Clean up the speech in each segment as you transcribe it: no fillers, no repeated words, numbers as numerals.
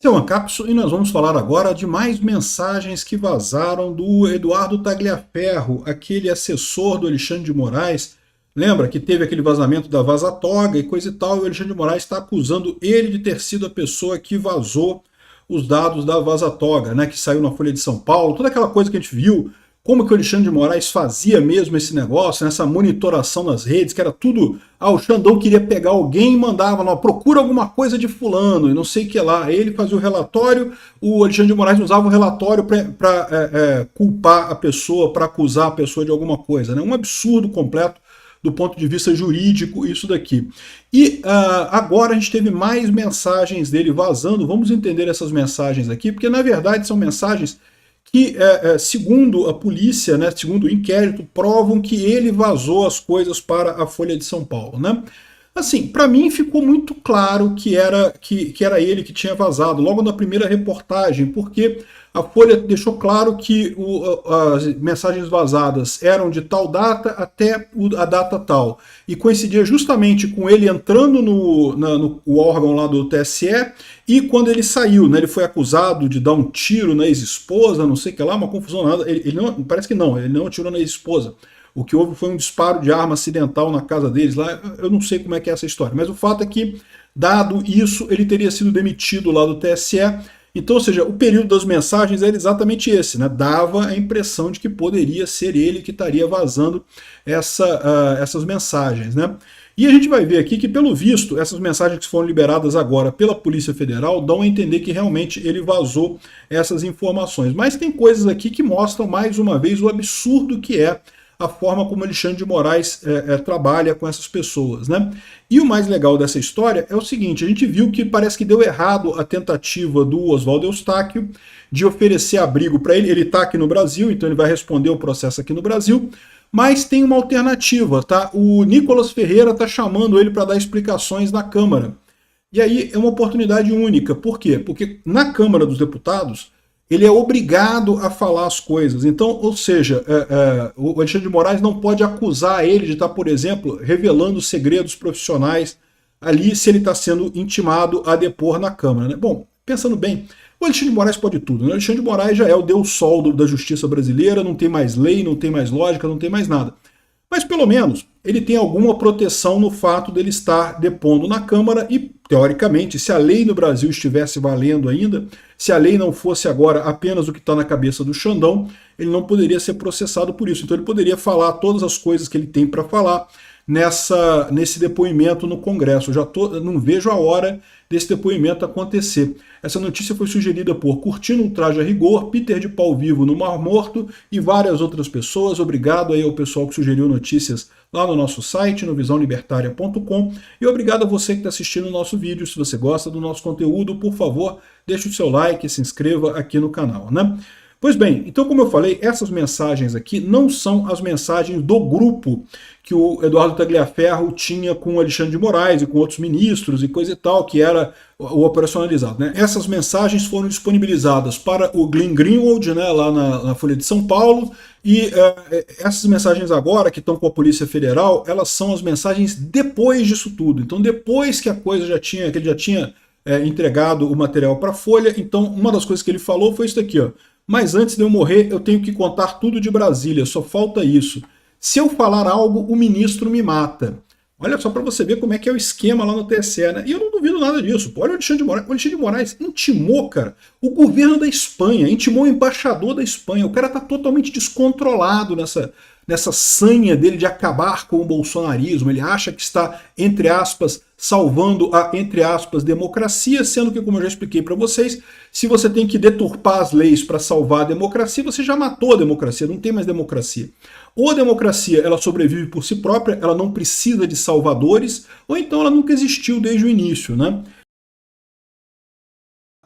Esse é o Ancapso e nós vamos falar agora de mais mensagens que vazaram do Eduardo Tagliaferro, aquele assessor do Alexandre de Moraes. Lembra que teve aquele vazamento da Vaza Toga e coisa e tal, e o Alexandre de Moraes está acusando ele de ter sido a pessoa que vazou os dados da Vaza Toga, né, que saiu na Folha de São Paulo, toda aquela coisa que a gente viu, como que o Alexandre de Moraes fazia mesmo esse negócio, nessa monitoração nas redes, que era tudo, o Xandão queria pegar alguém e mandava, não, procura alguma coisa de fulano, e não sei o que lá. Aí ele fazia o relatório, o Alexandre de Moraes usava o relatório para culpar a pessoa, para acusar a pessoa de alguma coisa, né? Um absurdo completo do ponto de vista jurídico isso daqui. E agora a gente teve mais mensagens dele vazando, vamos entender essas mensagens aqui, porque na verdade são mensagens que, segundo a polícia, né, segundo o inquérito, provam que ele vazou as coisas para a Folha de São Paulo, né? Assim, para mim ficou muito claro que era ele que tinha vazado, logo na primeira reportagem, porque a Folha deixou claro que as mensagens vazadas eram de tal data até a data tal, e coincidia justamente com ele entrando no órgão lá do TSE, e quando ele saiu, né, ele foi acusado de dar um tiro na ex-esposa, não sei o que lá, uma confusão nada, ele não, parece que não, ele não atirou na ex-esposa. O que houve foi um disparo de arma acidental na casa deles lá, eu não sei como é que é essa história, mas o fato é que, dado isso, ele teria sido demitido lá do TSE. Então, ou seja, o período das mensagens era exatamente esse, né? Dava a impressão de que poderia ser ele que estaria vazando essas mensagens, né? E a gente vai ver aqui que, pelo visto, essas mensagens que foram liberadas agora pela Polícia Federal dão a entender que realmente ele vazou essas informações. Mas tem coisas aqui que mostram, mais uma vez, o absurdo que é a forma como Alexandre de Moraes trabalha com essas pessoas, né? E o mais legal dessa história é o seguinte, a gente viu que parece que deu errado a tentativa do Oswaldo Eustáquio de oferecer abrigo para ele. Ele está aqui no Brasil, então ele vai responder o processo aqui no Brasil, mas tem uma alternativa, tá? O Nicolas Ferreira está chamando ele para dar explicações na Câmara. E aí é uma oportunidade única. Por quê? Porque na Câmara dos Deputados ele é obrigado a falar as coisas. Então, ou seja, o Alexandre de Moraes não pode acusar ele de estar, por exemplo, revelando segredos profissionais ali se ele está sendo intimado a depor na Câmara, né? Bom, pensando bem, o Alexandre de Moraes pode tudo, né? O Alexandre de Moraes já é o Deus Sol da justiça brasileira, não tem mais lei, não tem mais lógica, não tem mais nada. Mas pelo menos ele tem alguma proteção no fato dele estar depondo na Câmara e, teoricamente, se a lei no Brasil estivesse valendo ainda, se a lei não fosse agora apenas o que está na cabeça do Xandão, ele não poderia ser processado por isso. Então ele poderia falar todas as coisas que ele tem para falar nesse depoimento no Congresso. Eu não vejo a hora desse depoimento acontecer. Essa notícia foi sugerida por Curtindo um Traje a Rigor, Peter de Pau Vivo no Mar Morto e várias outras pessoas. Obrigado aí ao pessoal que sugeriu notícias lá no nosso site, no visãolibertaria.com, e obrigado a você que está assistindo o nosso vídeo. Se você gosta do nosso conteúdo, por favor, deixe o seu like e se inscreva aqui no canal, né? Pois bem, então como eu falei, essas mensagens aqui não são as mensagens do grupo que o Eduardo Tagliaferro tinha com o Alexandre de Moraes e com outros ministros e coisa e tal, que era o operacionalizado, né? Essas mensagens foram disponibilizadas para o Glenn Greenwald, né, lá na Folha de São Paulo, e essas mensagens agora, que estão com a Polícia Federal, elas são as mensagens depois disso tudo. Então depois que a coisa que ele já tinha entregado o material para a Folha, então uma das coisas que ele falou foi isso daqui, ó. Mas antes de eu morrer, eu tenho que contar tudo de Brasília, só falta isso. Se eu falar algo, o ministro me mata. Olha só para você ver como é que é o esquema lá no TSE, né? E eu não duvido nada disso. Olha o Alexandre de Moraes. O Alexandre de Moraes intimou, cara, o governo da Espanha, intimou o embaixador da Espanha. O cara tá totalmente descontrolado nessa sanha dele de acabar com o bolsonarismo. Ele acha que está, entre aspas, salvando a, entre aspas, democracia, sendo que, como eu já expliquei para vocês, se você tem que deturpar as leis para salvar a democracia, você já matou a democracia, não tem mais democracia. Ou a democracia ela sobrevive por si própria, ela não precisa de salvadores, ou então ela nunca existiu desde o início, né?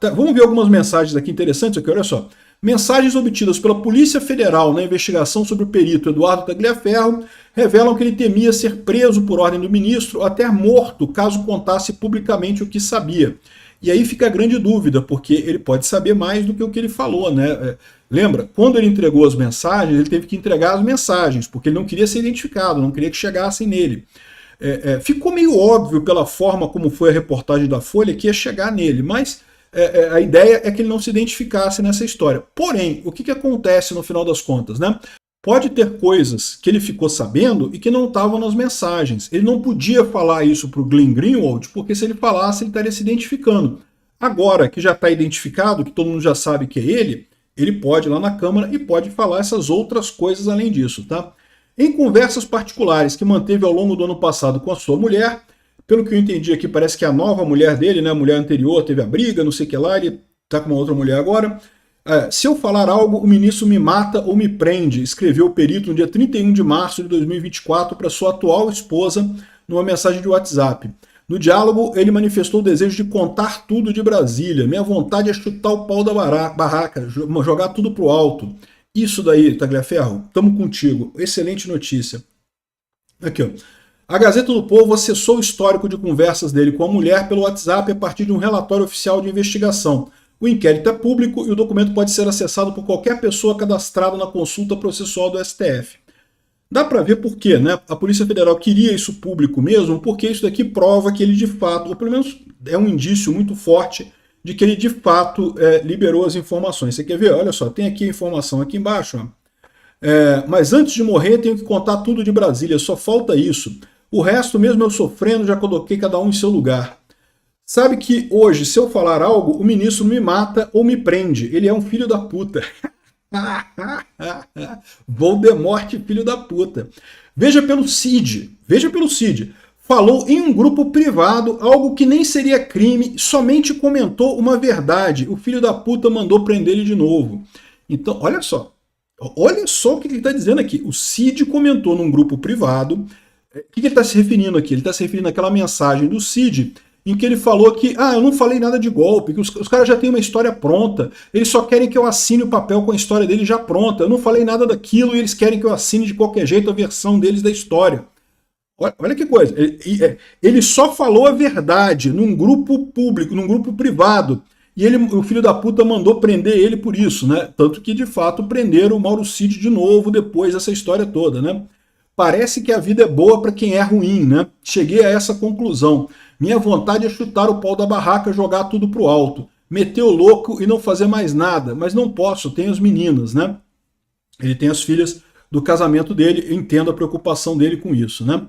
Tá, vamos ver algumas mensagens aqui interessantes aqui, olha só. Mensagens obtidas pela Polícia Federal na investigação sobre o perito Eduardo Tagliaferro revelam que ele temia ser preso por ordem do ministro, até morto, caso contasse publicamente o que sabia. E aí fica a grande dúvida, porque ele pode saber mais do que o que ele falou, né? Lembra, quando ele entregou as mensagens, ele teve que entregar as mensagens, porque ele não queria ser identificado, não queria que chegassem nele. Ficou meio óbvio pela forma como foi a reportagem da Folha que ia chegar nele, mas a ideia é que ele não se identificasse nessa história. Porém, o que acontece no final das contas, né? Pode ter coisas que ele ficou sabendo e que não estavam nas mensagens. Ele não podia falar isso para o Glenn Greenwald, porque se ele falasse, ele estaria se identificando. Agora que já está identificado, que todo mundo já sabe que é ele pode ir lá na Câmara e pode falar essas outras coisas além disso, tá? Em conversas particulares que manteve ao longo do ano passado com a sua mulher, pelo que eu entendi aqui, parece que a nova mulher dele, né, a mulher anterior, teve a briga, não sei o que lá, ele está com uma outra mulher agora. Se eu falar algo, o ministro me mata ou me prende, escreveu o perito no dia 31 de março de 2024 para sua atual esposa numa mensagem de WhatsApp. No diálogo, ele manifestou o desejo de contar tudo de Brasília. Minha vontade é chutar o pau da barraca, jogar tudo pro alto. Isso daí, Tagliaferro, tamo contigo. Excelente notícia. Aqui, ó. A Gazeta do Povo acessou o histórico de conversas dele com a mulher pelo WhatsApp a partir de um relatório oficial de investigação. O inquérito é público e o documento pode ser acessado por qualquer pessoa cadastrada na consulta processual do STF. Dá para ver por quê, né? A Polícia Federal queria isso público mesmo, porque isso daqui prova que ele de fato, ou pelo menos é um indício muito forte de que ele de fato liberou as informações. Você quer ver? Olha só, tem aqui a informação aqui embaixo. Mas antes de morrer tenho que contar tudo de Brasília, só falta isso. O resto, mesmo eu sofrendo, já coloquei cada um em seu lugar. Sabe que hoje, se eu falar algo, o ministro me mata ou me prende. Ele é um filho da puta. Voldemort, filho da puta. Veja pelo Cid. Falou em um grupo privado algo que nem seria crime, somente comentou uma verdade. O filho da puta mandou prender ele de novo. Então, olha só o que ele está dizendo aqui. O Cid comentou num grupo privado. O que ele está se referindo aqui? Ele está se referindo àquela mensagem do Cid em que ele falou que, eu não falei nada de golpe, que os caras já têm uma história pronta, eles só querem que eu assine o papel com a história dele já pronta, eu não falei nada daquilo e eles querem que eu assine de qualquer jeito a versão deles da história. Olha que coisa, ele só falou a verdade num grupo público, num grupo privado, e o filho da puta mandou prender ele por isso, né? Tanto que, de fato, prenderam o Mauro Cid de novo depois dessa história toda, né? Parece que a vida é boa para quem é ruim, né? Cheguei a essa conclusão. Minha vontade é chutar o pau da barraca, jogar tudo pro alto. Meter o louco e não fazer mais nada. Mas não posso, tenho as meninas, né? Ele tem as filhas do casamento dele, eu entendo a preocupação dele com isso, né?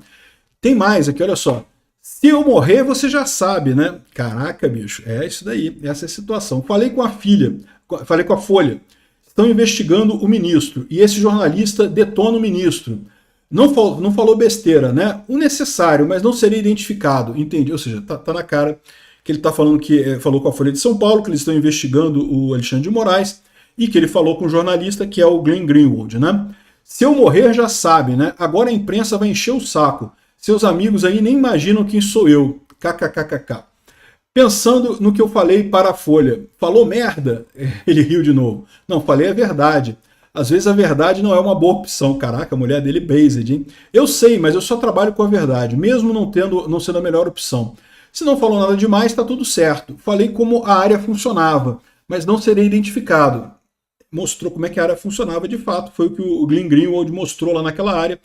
Tem mais aqui, olha só. Se eu morrer, você já sabe, né? Caraca, bicho, é isso daí, essa é a situação. Falei com a Folha. Estão investigando o ministro. E esse jornalista detona o ministro. Não falou besteira, né? O necessário, mas não seria identificado, entendi? Ou seja, tá na cara que ele está falando que falou com a Folha de São Paulo, que eles estão investigando o Alexandre de Moraes, e que ele falou com o jornalista, que é o Glenn Greenwald, né? Se eu morrer, já sabe, né? Agora a imprensa vai encher o saco. Seus amigos aí nem imaginam quem sou eu. KKKKK. Pensando no que eu falei para a Folha. Falou merda? Ele riu de novo. Não, falei a verdade. Às vezes a verdade não é uma boa opção. Caraca, a mulher dele based, hein? Eu sei, mas eu só trabalho com a verdade, mesmo não sendo a melhor opção. Se não falou nada demais, está tudo certo. Falei como a área funcionava, mas não serei identificado. Mostrou como é que a área funcionava de fato. Foi o que o Glenn Greenwald mostrou lá naquela área.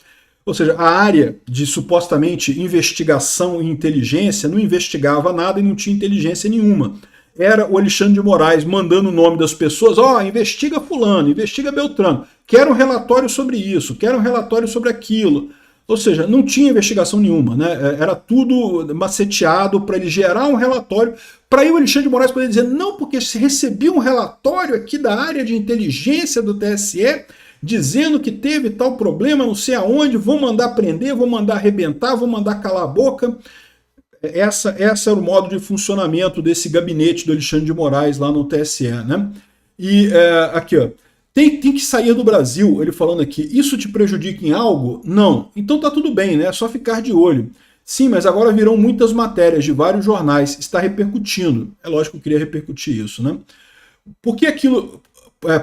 Ou seja, a área de supostamente investigação e inteligência não investigava nada e não tinha inteligência nenhuma. Era o Alexandre de Moraes mandando o nome das pessoas, investiga fulano, investiga Beltrano, quero um relatório sobre isso, quero um relatório sobre aquilo. Ou seja, não tinha investigação nenhuma, né? Era tudo maceteado para ele gerar um relatório, para aí o Alexandre de Moraes poder dizer, não, porque se recebi um relatório aqui da área de inteligência do TSE, dizendo que teve tal problema, não sei aonde, vou mandar prender, vou mandar arrebentar, vou mandar calar a boca. Essa era o modo de funcionamento desse gabinete do Alexandre de Moraes lá no TSE, né? E aqui, ó, tem que sair do Brasil, ele falando aqui, isso te prejudica em algo? Não. Então tá tudo bem, né? É só ficar de olho. Sim, mas agora virão muitas matérias de vários jornais, está repercutindo. É lógico que eu queria repercutir isso, né? Porque aquilo...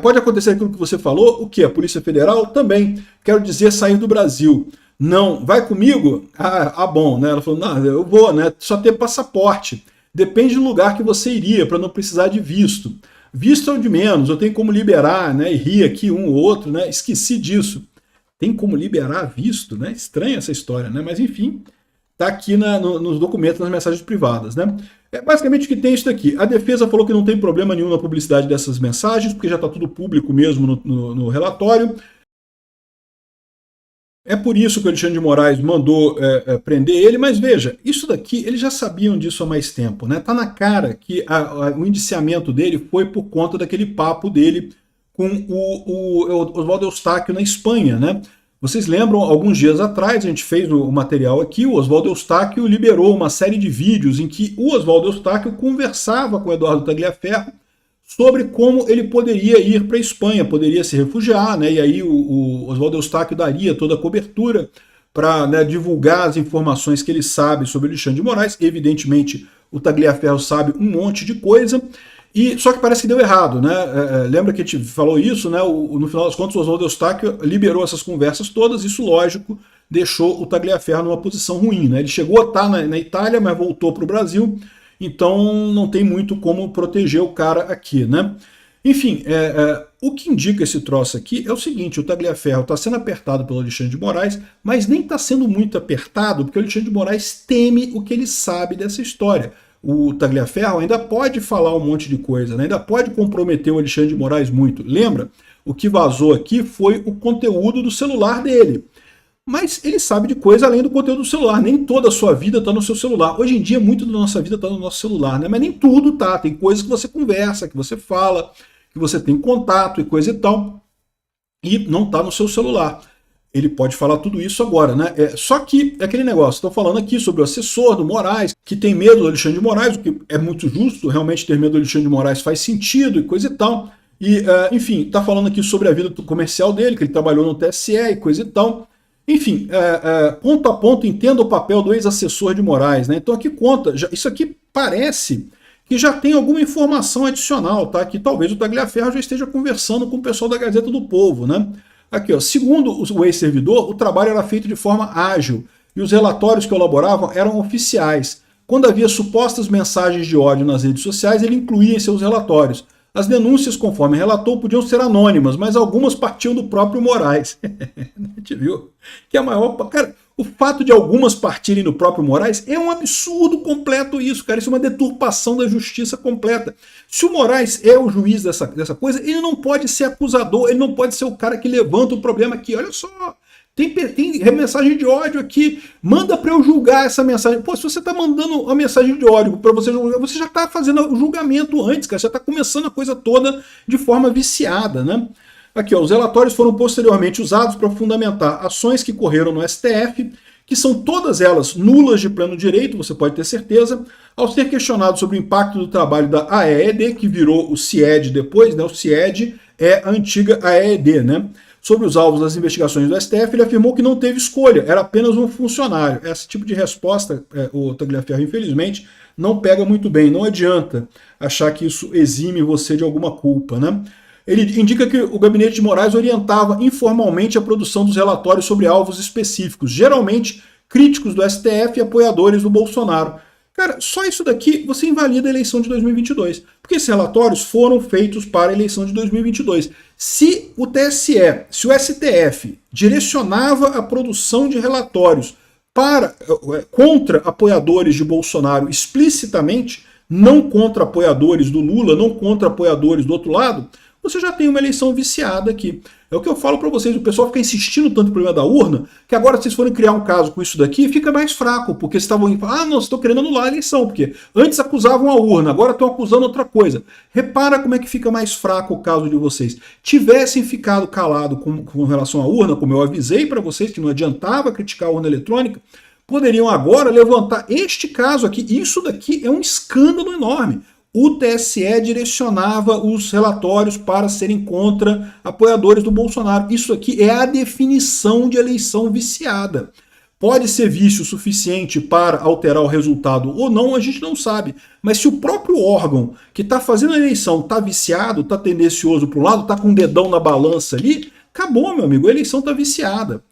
pode acontecer aquilo que você falou, o que? A Polícia Federal? Também. Quero dizer, sair do Brasil. Não, vai comigo? Bom, né? Ela falou, não, eu vou, né? Só ter passaporte. Depende do lugar que você iria, para não precisar de visto. Visto é o de menos, eu tenho como liberar, né? E ri aqui um ou outro, né? Esqueci disso. Tem como liberar visto, né? Estranha essa história, né? Mas enfim, tá aqui nos documentos, nas mensagens privadas, né? Basicamente o que tem é isso daqui. A defesa falou que não tem problema nenhum na publicidade dessas mensagens, porque já está tudo público mesmo no relatório. É por isso que o Alexandre de Moraes mandou prender ele, mas veja, isso daqui, eles já sabiam disso há mais tempo, né? Tá na cara que o indiciamento dele foi por conta daquele papo dele com o Oswaldo Eustáquio na Espanha, né? Vocês lembram, alguns dias atrás, a gente fez o material aqui, o Oswaldo Eustáquio liberou uma série de vídeos em que o Oswaldo Eustáquio conversava com o Eduardo Tagliaferro sobre como ele poderia ir para a Espanha, poderia se refugiar, né? E aí o Oswaldo Eustáquio daria toda a cobertura para, né, divulgar as informações que ele sabe sobre Alexandre de Moraes. Evidentemente, o Tagliaferro sabe um monte de coisa, só que parece que deu errado, né? Lembra que a gente falou isso, né? No final das contas, o Oswaldo Eustáquio liberou essas conversas todas, isso, lógico, deixou o Tagliaferro numa posição ruim, né? Ele chegou a estar na Itália, mas voltou para o Brasil, então não tem muito como proteger o cara aqui, né? Enfim, o que indica esse troço aqui é o seguinte: o Tagliaferro está sendo apertado pelo Alexandre de Moraes, mas nem está sendo muito apertado, porque o Alexandre de Moraes teme o que ele sabe dessa história. O Tagliaferro ainda pode falar um monte de coisa, né? Ainda pode comprometer o Alexandre de Moraes muito. Lembra? O que vazou aqui foi o conteúdo do celular dele. Mas ele sabe de coisa além do conteúdo do celular. Nem toda a sua vida está no seu celular. Hoje em dia, muito da nossa vida está no nosso celular, né? Mas nem tudo tá. Tem coisas que você conversa, que você fala, que você tem contato e coisa e tal, e não está no seu celular. Ele pode falar tudo isso agora, né? Só que é aquele negócio, estou falando aqui sobre o assessor do Moraes, que tem medo do Alexandre de Moraes, o que é muito justo, realmente ter medo do Alexandre de Moraes faz sentido e coisa e tal. E, enfim, está falando aqui sobre a vida comercial dele, que ele trabalhou no TSE e coisa e tal. Enfim, ponto a ponto, entenda o papel do ex-assessor de Moraes, né? Então aqui conta, isso aqui parece que já tem alguma informação adicional, tá? Que talvez o Tagliaferro já esteja conversando com o pessoal da Gazeta do Povo, né? Aqui, ó, segundo o ex-servidor, o trabalho era feito de forma ágil e os relatórios que elaboravam eram oficiais. Quando havia supostas mensagens de ódio nas redes sociais, ele incluía em seus relatórios. As denúncias, conforme relatou, podiam ser anônimas, mas algumas partiam do próprio Moraes. A gente viu que a maior... Cara, o fato de algumas partirem do próprio Moraes é um absurdo completo isso, cara. Isso é uma deturpação da justiça completa. Se o Moraes é o juiz dessa coisa, ele não pode ser acusador, ele não pode ser o cara que levanta o problema aqui. Olha só, tem mensagem de ódio aqui, manda para eu julgar essa mensagem. Pô, se você está mandando uma mensagem de ódio para você julgar, você já está fazendo o julgamento antes, cara. Já está começando a coisa toda de forma viciada, né? Aqui, ó, os relatórios foram posteriormente usados para fundamentar ações que correram no STF, que são todas elas nulas de pleno direito, você pode ter certeza, ao ser questionado sobre o impacto do trabalho da AED, que virou o CIED depois, né? O CIED é a antiga AED, né? Sobre os alvos das investigações do STF, ele afirmou que não teve escolha, era apenas um funcionário. Esse tipo de resposta, o Tagliaferro, infelizmente, não pega muito bem, não adianta achar que isso exime você de alguma culpa, né? Ele indica que o gabinete de Moraes orientava informalmente a produção dos relatórios sobre alvos específicos, geralmente críticos do STF e apoiadores do Bolsonaro. Cara, só isso daqui você invalida a eleição de 2022, porque esses relatórios foram feitos para a eleição de 2022. Se o TSE, se o STF direcionava a produção de relatórios contra apoiadores de Bolsonaro explicitamente, não contra apoiadores do Lula, não contra apoiadores do outro lado, você já tem uma eleição viciada aqui. É o que eu falo para vocês, o pessoal fica insistindo tanto no problema da urna, que agora se vocês forem criar um caso com isso daqui, fica mais fraco, porque vocês estavam indo, não, vocês estão querendo anular a eleição, porque antes acusavam a urna, agora estão acusando outra coisa. Repara como é que fica mais fraco o caso de vocês. Tivessem ficado calado com relação à urna, como eu avisei para vocês, que não adiantava criticar a urna eletrônica, poderiam agora levantar este caso aqui. Isso daqui é um escândalo enorme. O TSE direcionava os relatórios para serem contra apoiadores do Bolsonaro. Isso aqui é a definição de eleição viciada. Pode ser vício suficiente para alterar o resultado ou não, a gente não sabe. Mas se o próprio órgão que está fazendo a eleição está viciado, está tendencioso para um lado, está com um dedão na balança ali, acabou, meu amigo, a eleição está viciada.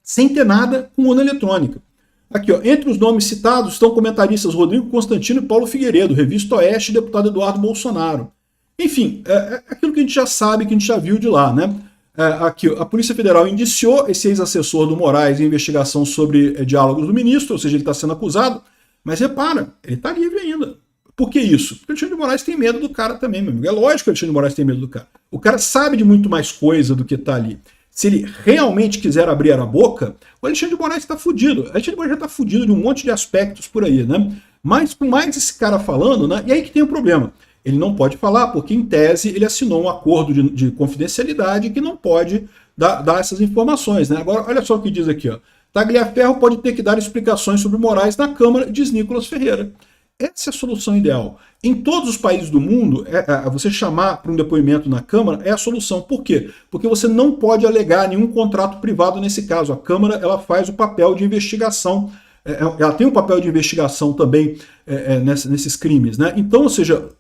Sem ter nada com urna eletrônica. Aqui, ó, entre os nomes citados estão comentaristas Rodrigo Constantino e Paulo Figueiredo, Revista Oeste e deputado Eduardo Bolsonaro. Enfim, é aquilo que a gente já sabe, que a gente já viu de lá, né? Aqui, a Polícia Federal indiciou esse ex-assessor do Moraes em investigação sobre diálogos do ministro, ou seja, ele está sendo acusado, Mas repara, ele está livre ainda. Por que isso? Porque o Alexandre de Moraes tem medo do cara também, meu amigo. É lógico que o Alexandre de Moraes tem medo do cara. O cara sabe de muito mais coisa do que está ali. Se ele realmente quiser abrir a boca, o Alexandre de Moraes está fudido. O Alexandre de Moraes já está fudido de um monte de aspectos por aí, né? Mas com mais esse cara falando, né? E aí que tem o problema. Ele não pode falar, porque em tese ele assinou um acordo de confidencialidade que não pode dar essas informações, né? Agora, olha só o que diz aqui, ó. Tagliaferro pode ter que dar explicações sobre Moraes na Câmara, diz Nicolas Ferreira. Essa é a solução ideal. Em todos os países do mundo, você chamar para um depoimento na Câmara é a solução. Por quê? Porque você não pode alegar nenhum contrato privado nesse caso. A Câmara ela faz o papel de investigação, ela tem um papel de investigação também nesses crimes, né? Então, ou seja,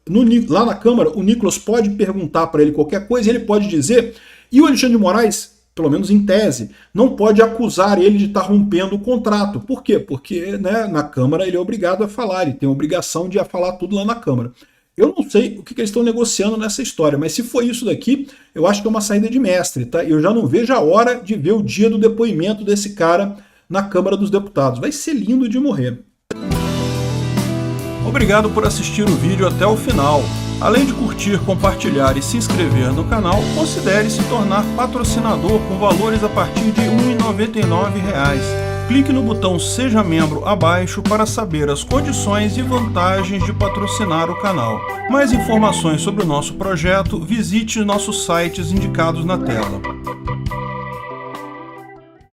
lá na Câmara, o Nicolas pode perguntar para ele qualquer coisa e ele pode dizer, e o Alexandre de Moraes, pelo menos em tese, não pode acusar ele de estar rompendo o contrato. Por quê? Porque, né, na Câmara ele é obrigado a falar, ele tem a obrigação de falar tudo lá na Câmara. Eu não sei o que eles estão negociando nessa história, mas se for isso daqui, eu acho que é uma saída de mestre, tá? Eu já não vejo a hora de ver o dia do depoimento desse cara na Câmara dos Deputados. Vai ser lindo de morrer. Obrigado por assistir o vídeo até o final. Além de curtir, compartilhar e se inscrever no canal, considere se tornar patrocinador com valores a partir de R$ 1,99. Clique no botão Seja Membro abaixo para saber as condições e vantagens de patrocinar o canal. Mais informações sobre o nosso projeto, visite nossos sites indicados na tela.